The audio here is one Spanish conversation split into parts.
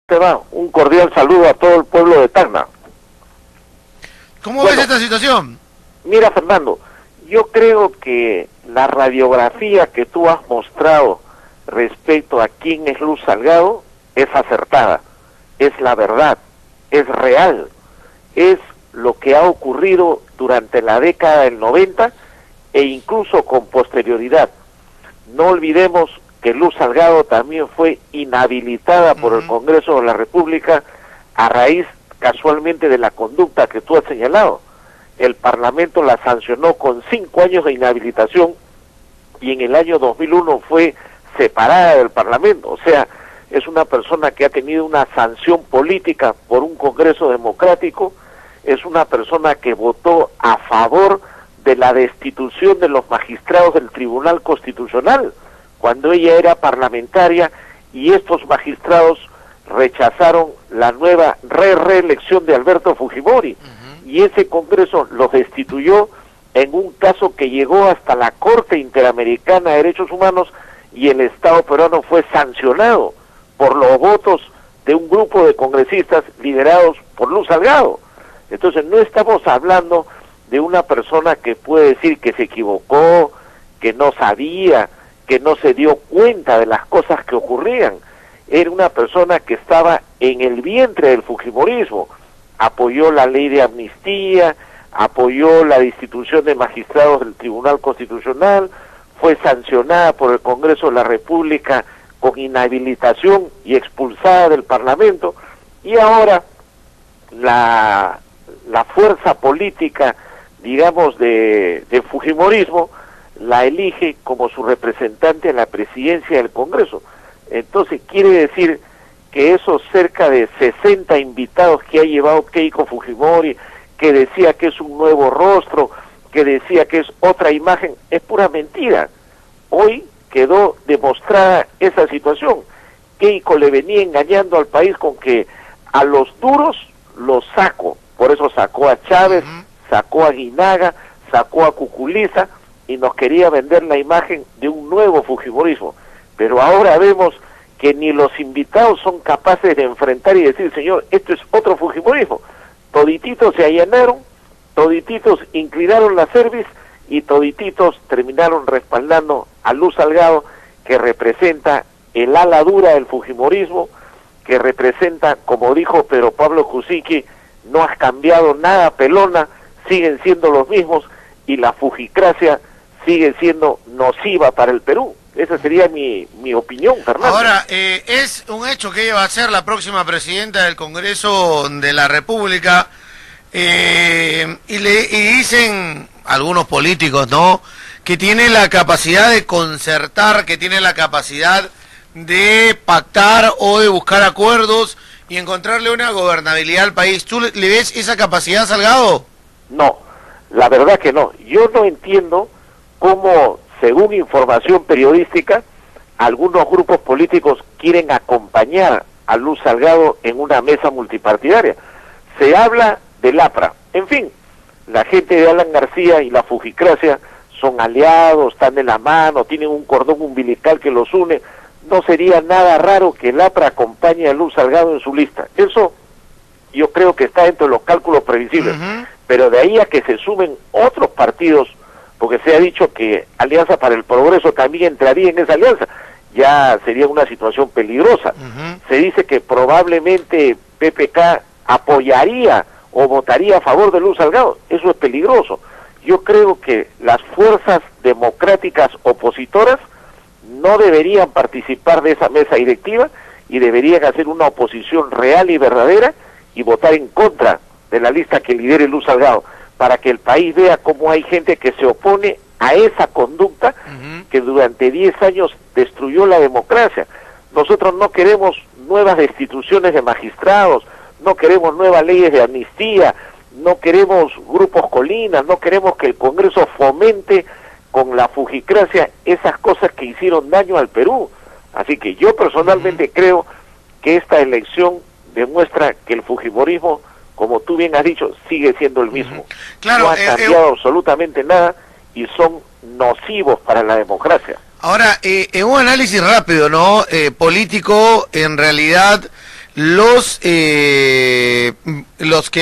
Te va un cordial saludo a todo el pueblo de Tacna. ¿Cómo ves esta situación? Mira, Fernando, yo creo que la radiografía que tú has mostrado respecto a quién es Luz Salgado es acertada, es la verdad, es real, es lo que ha ocurrido durante la década del 90 e incluso con posterioridad. No olvidemos que Luz Salgado también fue inhabilitada por el Congreso de la República a raíz casualmente de la conducta que tú has señalado. El Parlamento la sancionó con 5 años de inhabilitación y en el año 2001 fue separada del Parlamento. O sea, es una persona que ha tenido una sanción política por un Congreso democrático, es una persona que votó a favor de la destitución de los magistrados del Tribunal Constitucional, cuando ella era parlamentaria, y estos magistrados rechazaron la nueva reelección de Alberto Fujimori, y ese Congreso los destituyó en un caso que llegó hasta la Corte Interamericana de Derechos Humanos, y el Estado peruano fue sancionado por los votos de un grupo de congresistas liderados por Luz Salgado. Entonces no estamos hablando de una persona que puede decir que se equivocó, que no sabía, que no se dio cuenta de las cosas que ocurrían. Era una persona que estaba en el vientre del fujimorismo, apoyó la ley de amnistía, apoyó la destitución de magistrados del Tribunal Constitucional, fue sancionada por el Congreso de la República con inhabilitación y expulsada del Parlamento, y ahora la fuerza política, digamos, de fujimorismo, la elige como su representante en la presidencia del Congreso. Entonces quiere decir que esos cerca de 60 invitados que ha llevado Keiko Fujimori, que decía que es un nuevo rostro, que decía que es otra imagen, es pura mentira. Hoy quedó demostrada esa situación. Keiko le venía engañando al país con que a los duros los saco. Por eso sacó a Chávez, sacó a Guinaga, sacó a Cuculiza, y nos quería vender la imagen de un nuevo fujimorismo. Pero ahora vemos que ni los invitados son capaces de enfrentar y decir, señor, esto es otro fujimorismo. Todititos se allanaron, todititos inclinaron la cerviz y todititos terminaron respaldando a Luz Salgado, que representa el ala dura del fujimorismo, que representa, como dijo Pedro Pablo Kuczynski, no has cambiado nada, pelona, siguen siendo los mismos, y la fujicracia sigue siendo nociva para el Perú. Esa sería mi opinión, Fernando. Ahora, es un hecho que ella va a ser la próxima presidenta del Congreso de la República, y dicen algunos políticos, ¿no?, que tiene la capacidad de concertar, que tiene la capacidad de pactar o de buscar acuerdos y encontrarle una gobernabilidad al país. ¿Tú le ves esa capacidad, Salgado? No, la verdad que no. Yo no entiendo cómo, según información periodística, algunos grupos políticos quieren acompañar a Luz Salgado en una mesa multipartidaria. Se habla del APRA. En fin, la gente de Alan García y la fujicracia son aliados, están de la mano, tienen un cordón umbilical que los une. No sería nada raro que el APRA acompañe a Luz Salgado en su lista. Eso yo creo que está dentro de los cálculos previsibles. Pero de ahí a que se sumen otros partidos, porque se ha dicho que Alianza para el Progreso también entraría en esa alianza, ya sería una situación peligrosa. Se dice que probablemente PPK apoyaría o votaría a favor de Luz Salgado. Eso es peligroso. Yo creo que las fuerzas democráticas opositoras no deberían participar de esa mesa directiva y deberían hacer una oposición real y verdadera y votar en contra de la lista que lidere Luz Salgado, para que el país vea cómo hay gente que se opone a esa conducta que durante 10 años destruyó la democracia. Nosotros no queremos nuevas destituciones de magistrados, no queremos nuevas leyes de amnistía, no queremos grupos colinas, no queremos que el Congreso fomente con la fujicracia esas cosas que hicieron daño al Perú. Así que yo personalmente creo que esta elección demuestra que el fujimorismo, como tú bien has dicho, sigue siendo el mismo. Claro, no ha cambiado absolutamente nada y son nocivos para la democracia. Ahora, en un análisis rápido, ¿no? Político, en realidad los que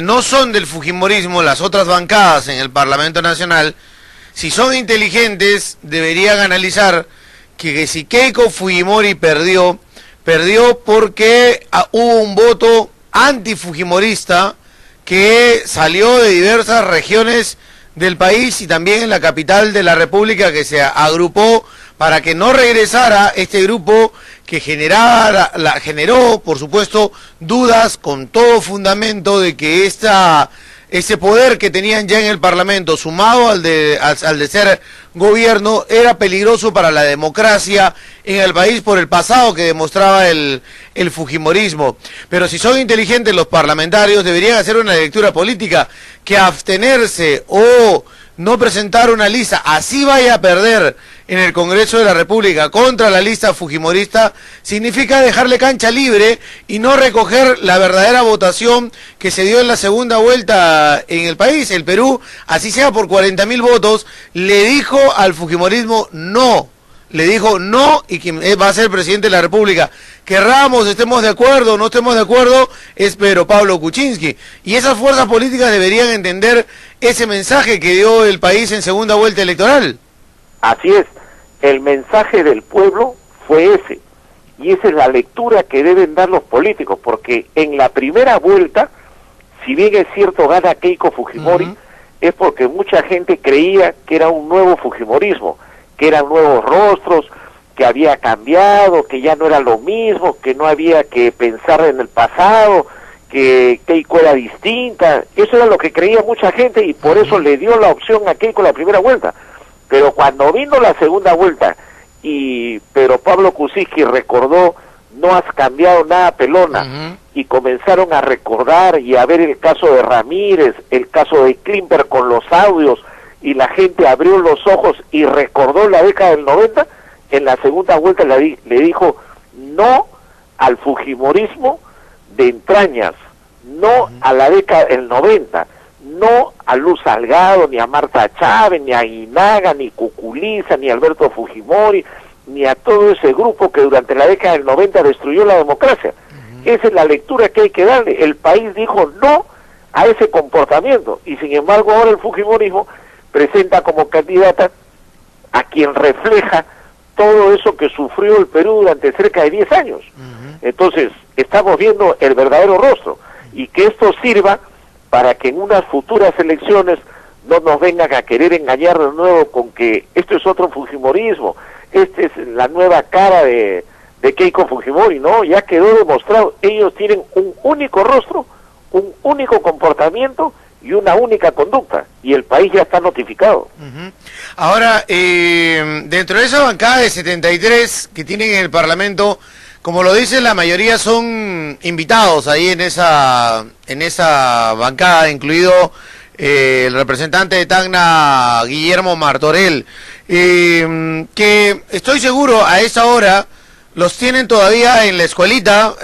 no son del fujimorismo, las otras bancadas en el Parlamento Nacional, si son inteligentes, deberían analizar que si Keiko Fujimori perdió porque hubo un voto antifujimorista que salió de diversas regiones del país y también en la capital de la República, que se agrupó para que no regresara este grupo que generó, por supuesto, dudas con todo fundamento de que ese poder que tenían ya en el Parlamento, sumado al de ser gobierno, era peligroso para la democracia en el país por el pasado que demostraba el fujimorismo. Pero si son inteligentes los parlamentarios, deberían hacer una lectura política, que abstenerse o no presentar una lista, así vaya a perder en el Congreso de la República contra la lista fujimorista, significa dejarle cancha libre y no recoger la verdadera votación que se dio en la segunda vuelta en el país. El Perú, así sea por 40.000 votos, le dijo al fujimorismo no. Le dijo no, y quien va a ser presidente de la República, querramos, estemos de acuerdo o no estemos de acuerdo, es Pedro Pablo Kuczynski. Y esas fuerzas políticas deberían entender ese mensaje que dio el país en segunda vuelta electoral. Así es, el mensaje del pueblo fue ese, y esa es la lectura que deben dar los políticos, porque en la primera vuelta, si bien es cierto gana Keiko Fujimori, es porque mucha gente creía que era un nuevo fujimorismo, que eran nuevos rostros, que había cambiado, que ya no era lo mismo, que no había que pensar en el pasado, que Keiko era distinta. Eso era lo que creía mucha gente y por eso le dio la opción a Keiko la primera vuelta. Pero cuando vino la segunda vuelta y Pedro Pablo Kuczynski recordó, no has cambiado nada, pelona, y comenzaron a recordar y a ver el caso de Ramírez, el caso de Klimper con los audios, y la gente abrió los ojos y recordó la década del 90, en la segunda vuelta le dijo no al fujimorismo de entrañas, no a la década del 90, no a Luz Salgado, ni a Marta Chávez, ni a Aguinaga, ni Cuculiza, ni a Alberto Fujimori, ni a todo ese grupo que durante la década del 90 destruyó la democracia. Esa es la lectura que hay que darle. El país dijo no a ese comportamiento, y sin embargo ahora el fujimorismo presenta como candidata a quien refleja todo eso que sufrió el Perú durante cerca de 10 años. Entonces, estamos viendo el verdadero rostro, y que esto sirva para que en unas futuras elecciones no nos vengan a querer engañar de nuevo con que esto es otro fujimorismo, esta es la nueva cara de Keiko Fujimori. No, ya quedó demostrado, ellos tienen un único rostro, un único comportamiento y una única conducta, y el país ya está notificado. Ahora, dentro de esa bancada de 73 que tienen en el Parlamento, como lo dice, la mayoría son invitados ahí en esa bancada, incluido el representante de Tacna, Guillermo Martorell, que estoy seguro a esa hora los tienen todavía en la escuelita,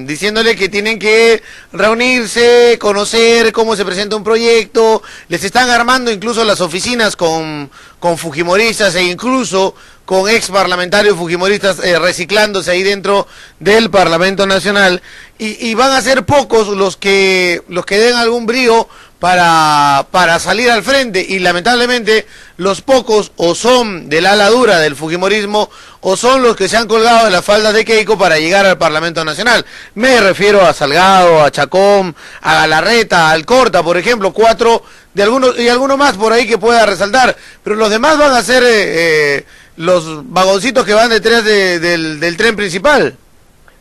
diciéndole que tienen que reunirse, conocer cómo se presenta un proyecto. Les están armando incluso las oficinas con fujimoristas e incluso con ex parlamentarios fujimoristas reciclándose ahí dentro del Parlamento Nacional, y van a ser pocos los que den algún brío para salir al frente, y lamentablemente los pocos o son del ala dura del fujimorismo o son los que se han colgado de las faldas de Keiko para llegar al Parlamento Nacional. Me refiero a Salgado, a Chacón, a Galarreta, a Alcorta, por ejemplo, 4 de algunos, y alguno más por ahí que pueda resaltar, pero los demás van a ser los vagoncitos que van detrás del tren principal.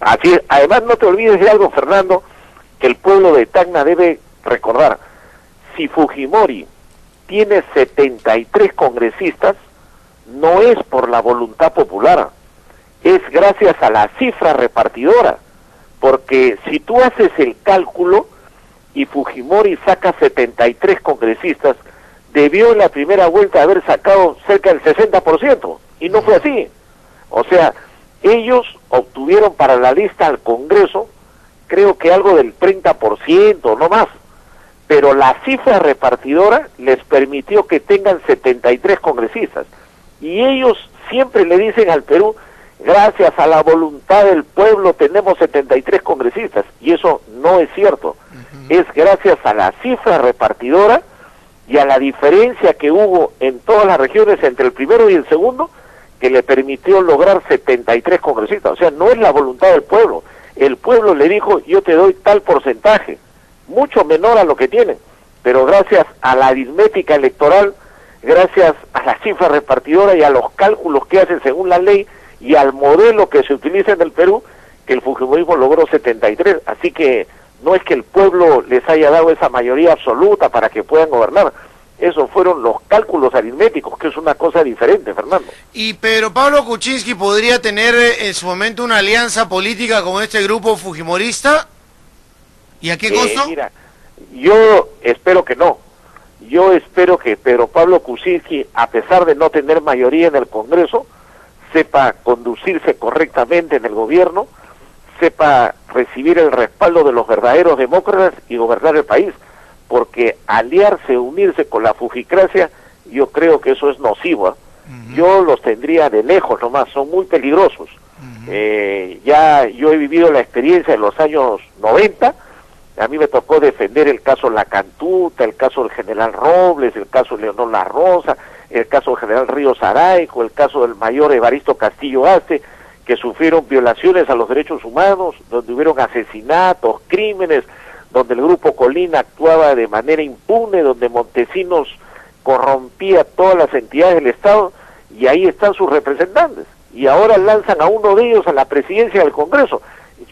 Así es. Además, no te olvides de algo, Fernando, que el pueblo de Tacna debe recordar. Si Fujimori tiene 73 congresistas, no es por la voluntad popular, es gracias a la cifra repartidora, porque si tú haces el cálculo y Fujimori saca 73 congresistas, debió en la primera vuelta haber sacado cerca del 60%, y no fue así. O sea, ellos obtuvieron para la lista al Congreso, creo que algo del 30%, no más, pero la cifra repartidora les permitió que tengan 73 congresistas, y ellos siempre le dicen al Perú gracias a la voluntad del pueblo tenemos 73 congresistas, y eso no es cierto. Es gracias a la cifra repartidora y a la diferencia que hubo en todas las regiones entre el primero y el segundo, que le permitió lograr 73 congresistas. O sea, no es la voluntad del pueblo. El pueblo le dijo, yo te doy tal porcentaje, mucho menor a lo que tienen, pero gracias a la aritmética electoral, gracias a la cifra repartidora y a los cálculos que hacen según la ley y al modelo que se utiliza en el Perú, que el fujimorismo logró 73. Así que no es que el pueblo les haya dado esa mayoría absoluta para que puedan gobernar. Esos fueron los cálculos aritméticos, que es una cosa diferente, Fernando. Y Pedro Pablo Kuczynski podría tener en su momento una alianza política con este grupo fujimorista. ¿Y a qué costo? Mira, yo espero que no. Yo espero que Pedro Pablo Kuczynski, a pesar de no tener mayoría en el Congreso, sepa conducirse correctamente en el gobierno, sepa recibir el respaldo de los verdaderos demócratas y gobernar el país, porque aliarse, unirse con la fujicracia, yo creo que eso es nocivo. Yo los tendría de lejos nomás, son muy peligrosos. Ya yo he vivido la experiencia en los años 90, a mí me tocó defender el caso La Cantuta, el caso del general Robles, el caso de Leonor La Rosa, el caso del general Ríos Araijo, el caso del mayor Evaristo Castillo Aste, que sufrieron violaciones a los derechos humanos, donde hubieron asesinatos, crímenes, donde el Grupo Colina actuaba de manera impune, donde Montesinos corrompía todas las entidades del Estado, y ahí están sus representantes. Y ahora lanzan a uno de ellos a la presidencia del Congreso.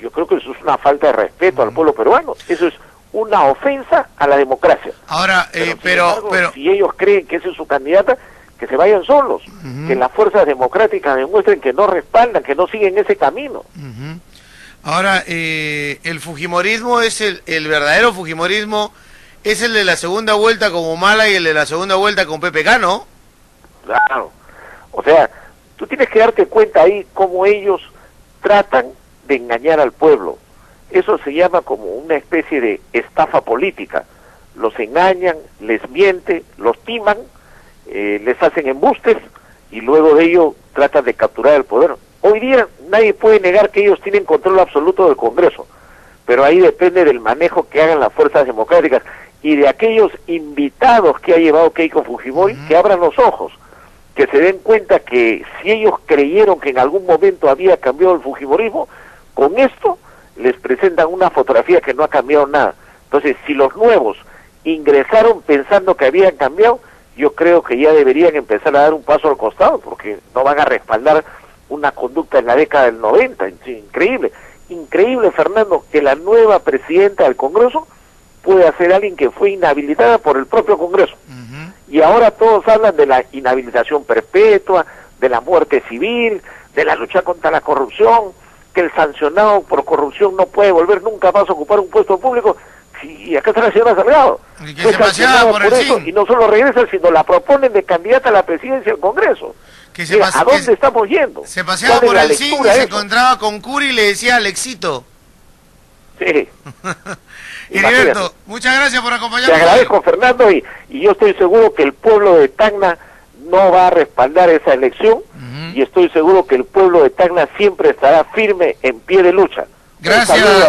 Yo creo que eso es una falta de respeto al pueblo peruano. Eso es una ofensa a la democracia. Ahora, pero si ellos creen que esa es su candidata, que se vayan solos, que las fuerzas democráticas demuestren que no respaldan, que no siguen ese camino. Ahora, el fujimorismo es el verdadero fujimorismo, es el de la segunda vuelta con Humala y el de la segunda vuelta con PPK, ¿no? Claro. O sea, tú tienes que darte cuenta ahí cómo ellos tratan de engañar al pueblo. Eso se llama como una especie de estafa política. Los engañan, les mienten, los timan, les hacen embustes y luego de ello tratan de capturar el poder. Hoy día nadie puede negar que ellos tienen control absoluto del Congreso, pero ahí depende del manejo que hagan las fuerzas democráticas y de aquellos invitados que ha llevado Keiko Fujimori, que abran los ojos, que se den cuenta que si ellos creyeron que en algún momento había cambiado el fujimorismo, con esto les presentan una fotografía que no ha cambiado nada. Entonces, si los nuevos ingresaron pensando que habían cambiado, yo creo que ya deberían empezar a dar un paso al costado, porque no van a respaldar una conducta en la década del 90. Increíble, increíble, Fernando, que la nueva presidenta del Congreso puede ser alguien que fue inhabilitada por el propio Congreso. Y ahora todos hablan de la inhabilitación perpetua, de la muerte civil, de la lucha contra la corrupción, que el sancionado por corrupción no puede volver nunca más a ocupar un puesto público. Y acá está la señora Salgado. Y que se paseaba por el eso, y no solo regresa, sino la proponen de candidata a la presidencia del Congreso. ¿A dónde estamos yendo? Se paseaba por el CIN y se encontraba con Curi y le decía Alexito. Sí. Heriberto, muchas gracias por acompañarnos. Te agradezco, Fernando, y yo estoy seguro que el pueblo de Tacna no va a respaldar esa elección, y estoy seguro que el pueblo de Tacna siempre estará firme en pie de lucha. Gracias.